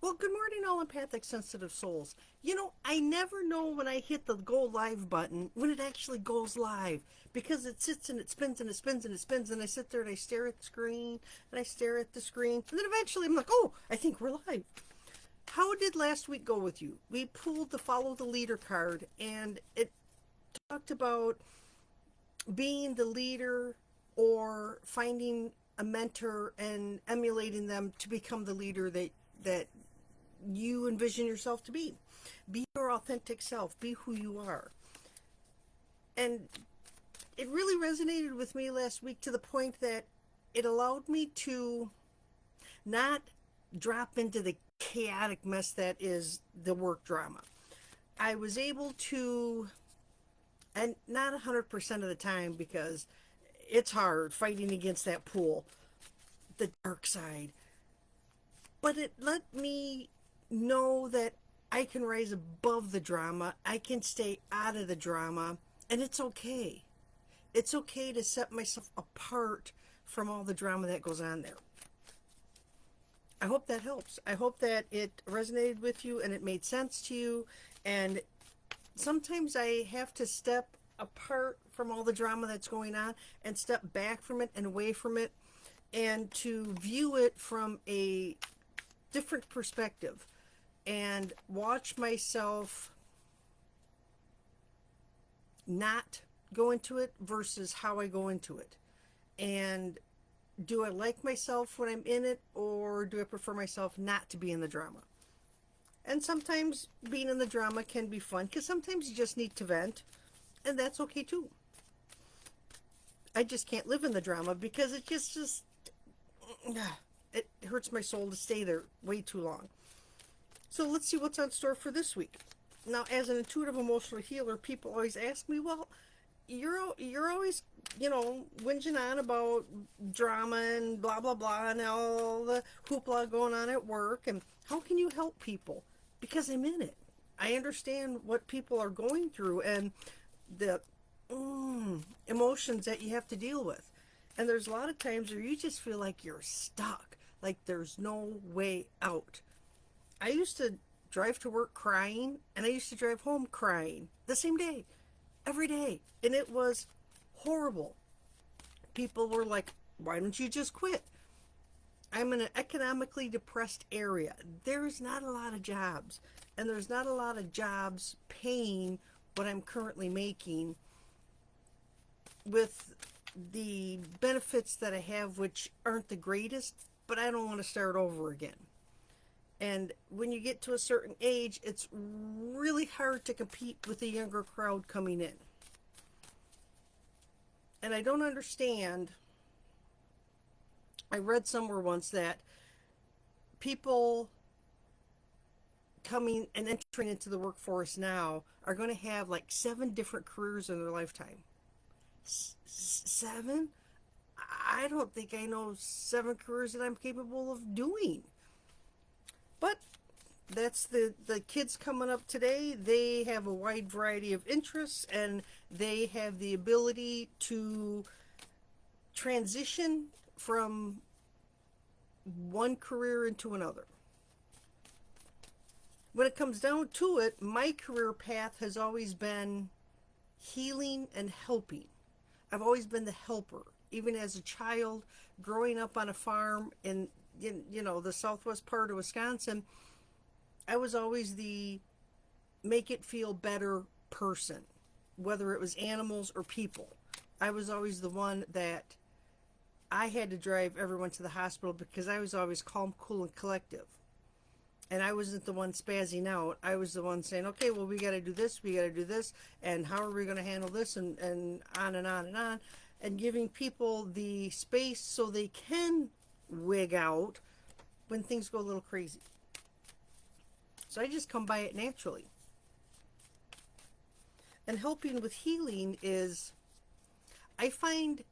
Well, good morning, all empathic, sensitive souls. I never know when I hit the go live button when it actually goes live because it sits and it spins and it spins and it spins, and I sit there and I stare at the screen and I stare at the screen, and then eventually I'm like, oh, I think we're live. How did last week go with you? We pulled the follow the leader card, and it talked about being the leader or finding a mentor and emulating them to become the leader that you envision yourself to be. Be your authentic self, be who you are. And it really resonated with me last week to the point that it allowed me to not drop into the chaotic mess that is the work drama. I was able to, and not 100% of the time because it's hard fighting against that pool, the dark side. But it let me know that I can rise above the drama. I can stay out of the drama, and it's okay. It's okay to set myself apart from all the drama that goes on there. I hope that helps. I hope that it resonated with you and it made sense to you. And sometimes I have to step apart from all the drama that's going on and step back from it and away from it and to view it from a different perspective and watch myself not go into it versus how I go into it. And do I like myself when I'm in it, or do I prefer myself not to be in the drama? And sometimes being in the drama can be fun because sometimes you just need to vent, and that's okay too. I just can't live in the drama because it just it hurts my soul to stay there way too long. So let's see what's on store for this week. Now, as an intuitive emotional healer, people always ask me, well, you're always, whinging on about drama and blah, blah, blah, and all the hoopla going on at work, and how can you help people? Because I'm in it. I understand what people are going through and the emotions that you have to deal with. And there's a lot of times where you just feel like you're stuck, like there's no way out. I used to drive to work crying, and I used to drive home crying the same day, every day. And it was horrible. People were like, why don't you just quit? I'm in an economically depressed area. There's not a lot of jobs, and there's not a lot of jobs paying what I'm currently making with the benefits that I have, which aren't the greatest, but I don't want to start over again. And when you get to a certain age, it's really hard to compete with the younger crowd coming in. And I don't understand. I read somewhere once that people coming and entering into the workforce now are going to have like 7 different careers in their lifetime. 7? I don't think I know 7 careers that I'm capable of doing. But that's the kids coming up today. They have a wide variety of interests, and they have the ability to transition from one career into another. When it comes down to it, my career path has always been healing and helping. I've always been the helper. Even as a child, growing up on a farm in the southwest part of Wisconsin, I was always the make it feel better person, whether it was animals or people. I was always the one that I had to drive everyone to the hospital because I was always calm, cool, and collective. And I wasn't the one spazzing out. I was the one saying, okay, well, we got to do this, and how are we going to handle this, and on and on and on, and giving people the space so they can wig out when things go a little crazy. So I just come by it naturally. And helping with healing is, I find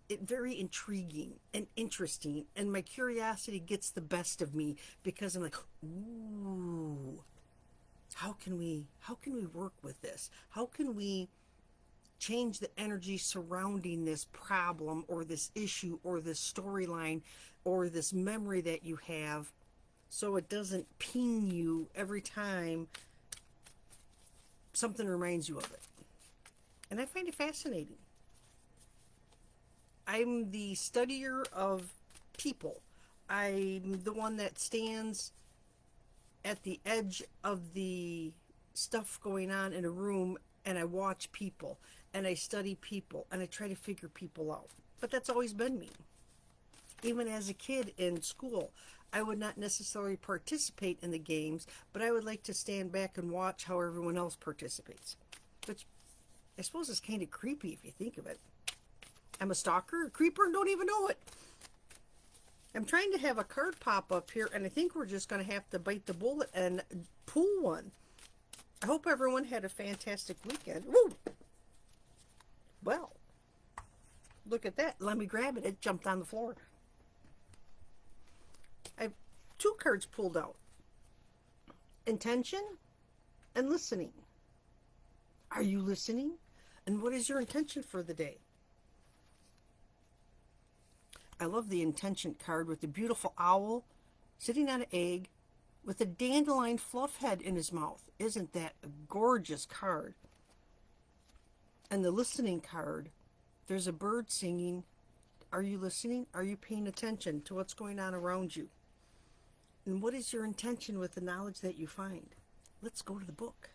it very intriguing and interesting, and my curiosity gets the best of me because I'm like, ooh, how can we work with this? How can we change the energy surrounding this problem or this issue or this storyline or this memory that you have so it doesn't ping you every time something reminds you of it. And I find it fascinating. I'm the studier of people. I'm the one that stands at the edge of the stuff going on in a room, and I watch people and I study people and I try to figure people out. But that's always been me. Even as a kid in school, I would not necessarily participate in the games, but I would like to stand back and watch how everyone else participates. Which I suppose is kind of creepy if you think of it. I'm a stalker, a creeper, and don't even know it. I'm trying to have a card pop up here, and I think we're just going to have to bite the bullet and pull one. I hope everyone had a fantastic weekend. Woo! Well, look at that. Let me grab it. It jumped on the floor. I have two cards pulled out. Intention and listening. Are you listening? And what is your intention for the day? I love the intention card with the beautiful owl sitting on an egg with a dandelion fluff head in his mouth. Isn't that a gorgeous card? And the listening card, there's a bird singing. Are you listening? Are you paying attention to what's going on around you? And what is your intention with the knowledge that you find? Let's go to the book.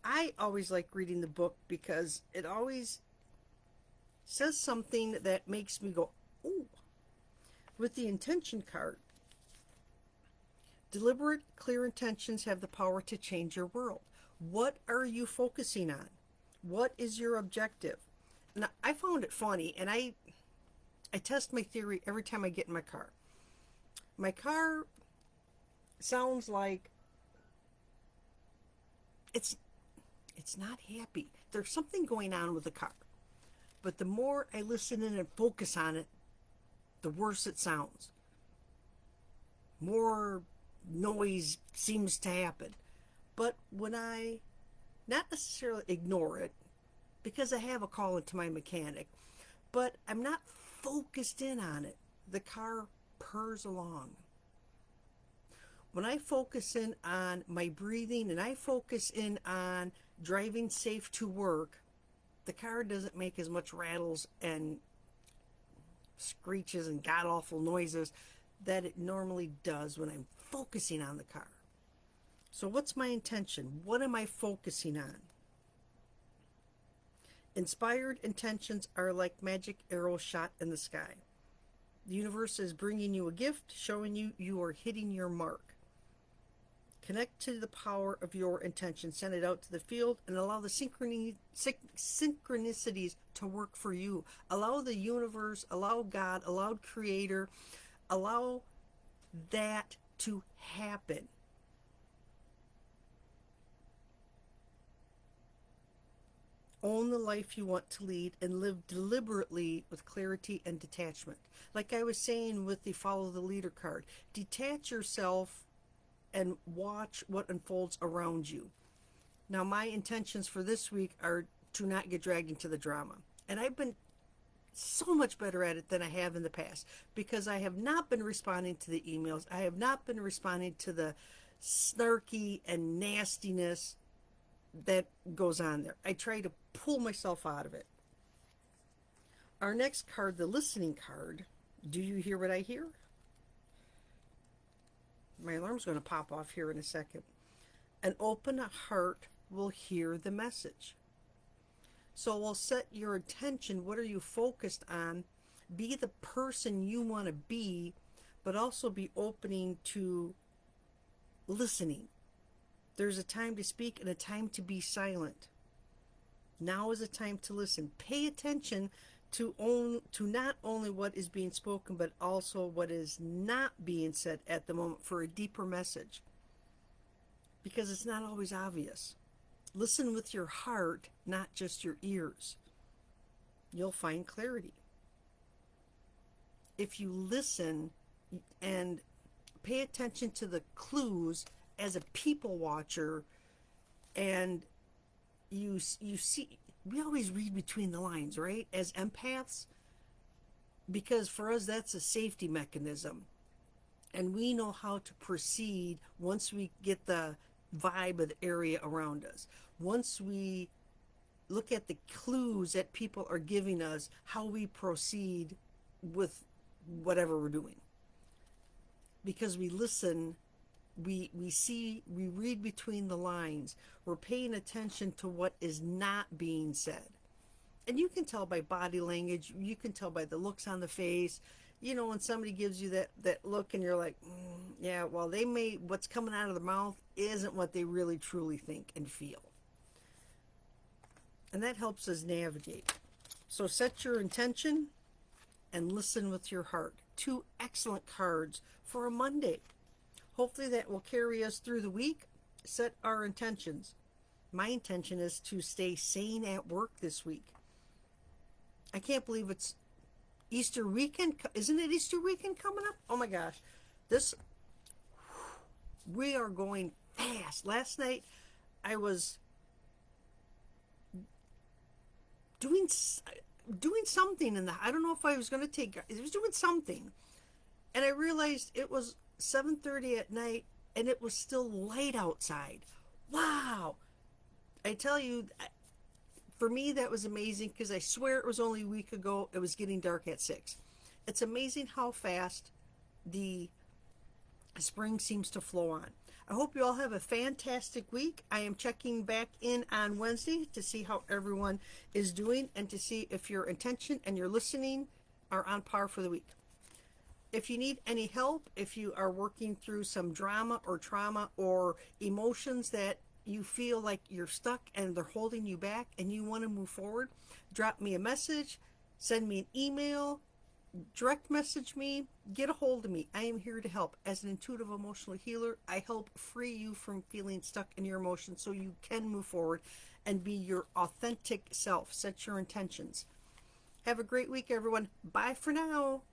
I always like reading the book because it always says something that makes me go, ooh. With the intention card, deliberate, clear intentions have the power to change your world. What are you focusing on? What is your objective? Now, I found it funny, and I test my theory every time I get in my car. My car sounds like it's not happy. There's something going on with the car. But the more I listen in and focus on it, the worse it sounds. More noise seems to happen. But when I not necessarily ignore it, because I have a call into my mechanic, but I'm not focused in on it, the car purrs along. When I focus in on my breathing and I focus in on driving safe to work, the car doesn't make as much rattles and screeches and god-awful noises that it normally does when I'm focusing on the car. So what's my intention? What am I focusing on? Inspired intentions are like magic arrows shot in the sky. The universe is bringing you a gift, showing you you are hitting your mark. Connect to the power of your intention. Send it out to the field and allow the synchronicities to work for you. Allow the universe, allow God, allow Creator, allow that to happen. Own the life you want to lead and live deliberately with clarity and detachment. Like I was saying with the follow the leader card, detach yourself and watch what unfolds around you. Now, my intentions for this week are to not get dragged into the drama. And I've been so much better at it than I have in the past because I have not been responding to the emails. I have not been responding to the snarky and nastiness that goes on there. I try to pull myself out of it. Our next card, the listening card. Do you hear what I hear? My alarm's going to pop off here in a second. An open heart will hear the message. So we'll set your attention. What are you focused on? Be the person you want to be, but also be opening to listening. There's a time to speak and a time to be silent. Now is a time to listen. Pay attention to not only what is being spoken, but also what is not being said at the moment for a deeper message. Because it's not always obvious. Listen with your heart, not just your ears. You'll find clarity. If you listen and pay attention to the clues as a people watcher, and you see, we always read between the lines, right? As empaths, because for us that's a safety mechanism. And we know how to proceed once we get the vibe of the area around us. Once we look at the clues that people are giving us, how we proceed with whatever we're doing. Because we listen, we see, we read between the lines, we're paying attention to what is not being said. And you can tell by body language, you can tell by the looks on the face. You know, when somebody gives you that look and you're like, yeah, well, they may, what's coming out of their mouth isn't what they really truly think and feel. And that helps us navigate. So set your intention and listen with your heart. 2 excellent cards for a Monday. Hopefully that will carry us through the week. Set our intentions. My intention is to stay sane at work this week. I can't believe it's Easter weekend. Isn't it Easter weekend coming up? Oh my gosh. We are going fast. Last night I was doing something in the, I don't know if I was going to take, I was doing something. And I realized it was 7:30 at night and it was still light outside. Wow. I tell you, for me, that was amazing because I swear it was only a week ago. It was getting dark at 6. It's amazing how fast the spring seems to flow on. I hope you all have a fantastic week. I am checking back in on Wednesday to see how everyone is doing and to see if your intention and your listening are on par for the week. If you need any help, if you are working through some drama or trauma or emotions that you feel like you're stuck and they're holding you back and you want to move forward, drop me a message, send me an email, direct message me, get a hold of me. I am here to help. As an intuitive emotional healer, I help free you from feeling stuck in your emotions so you can move forward and be your authentic self. Set your intentions. Have a great week, everyone. Bye for now.